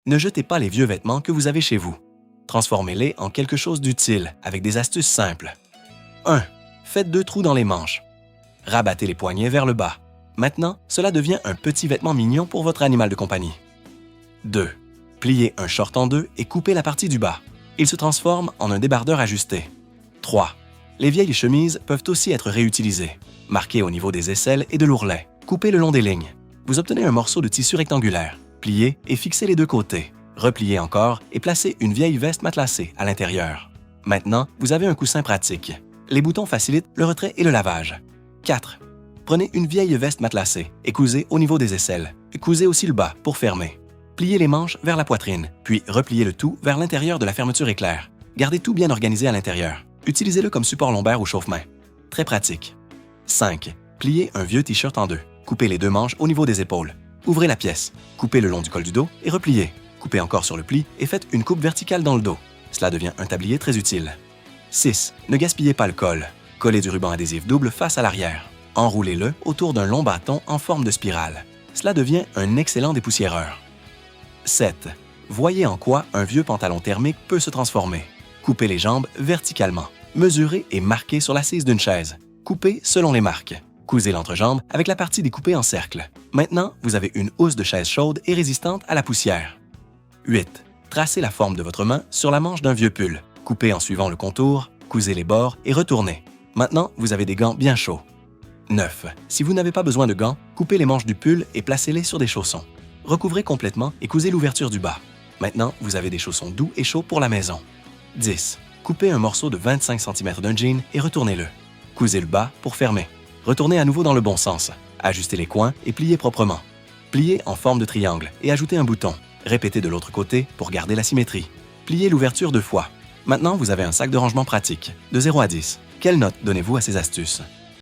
Ne jetez pas les vieux vêtements que vous avez chez vous. Transformez-les en quelque chose d'utile avec des astuces simples. 1. Faites 2 trous dans les manches. Rabattez les poignets vers le bas. Maintenant, cela devient un petit vêtement mignon pour votre animal de compagnie. 2. Pliez un short en deux et coupez la partie du bas. Il se transforme en un débardeur ajusté. 3. Les vieilles chemises peuvent aussi être réutilisées. Marquez au niveau des aisselles et de l'ourlet. Coupez le long des lignes. Vous obtenez un morceau de tissu rectangulaire. Pliez et fixez les deux côtés. Repliez encore et placez une vieille veste matelassée à l'intérieur. Maintenant, vous avez un coussin pratique. Les boutons facilitent le retrait et le lavage. 4. Prenez une vieille veste matelassée et cousez au niveau des aisselles. Cousez aussi le bas pour fermer. Pliez les manches vers la poitrine, puis repliez le tout vers l'intérieur de la fermeture éclair. Gardez tout bien organisé à l'intérieur. Utilisez-le comme support lombaire ou chauffe-main. Très pratique. 5. Pliez un vieux t-shirt en deux. Coupez les deux manches au niveau des épaules. Ouvrez la pièce. Coupez le long du col du dos et repliez. Coupez encore sur le pli et faites une coupe verticale dans le dos. Cela devient un tablier très utile. 6. Ne gaspillez pas le col. Collez du ruban adhésif double face à l'arrière. Enroulez-le autour d'un long bâton en forme de spirale. Cela devient un excellent dépoussiéreur. 7. Voyez en quoi un vieux pantalon thermique peut se transformer. Coupez les jambes verticalement. Mesurez et marquez sur l'assise d'une chaise. Coupez selon les marques. Cousez l'entrejambe avec la partie découpée en cercle. Maintenant, vous avez une housse de chaise chaude et résistante à la poussière. 8. Tracez la forme de votre main sur la manche d'un vieux pull. Coupez en suivant le contour, cousez les bords et retournez. Maintenant, vous avez des gants bien chauds. 9. Si vous n'avez pas besoin de gants, coupez les manches du pull et placez-les sur des chaussons. Recouvrez complètement et cousez l'ouverture du bas. Maintenant, vous avez des chaussons doux et chauds pour la maison. 10. Coupez un morceau de 25 cm d'un jean et retournez-le. Cousez le bas pour fermer. Retournez à nouveau dans le bon sens. Ajustez les coins et pliez proprement. Pliez en forme de triangle et ajoutez un bouton. Répétez de l'autre côté pour garder la symétrie. Pliez l'ouverture 2 fois. Maintenant, vous avez un sac de rangement pratique. De 0 à 10. Quelle note donnez-vous à ces astuces?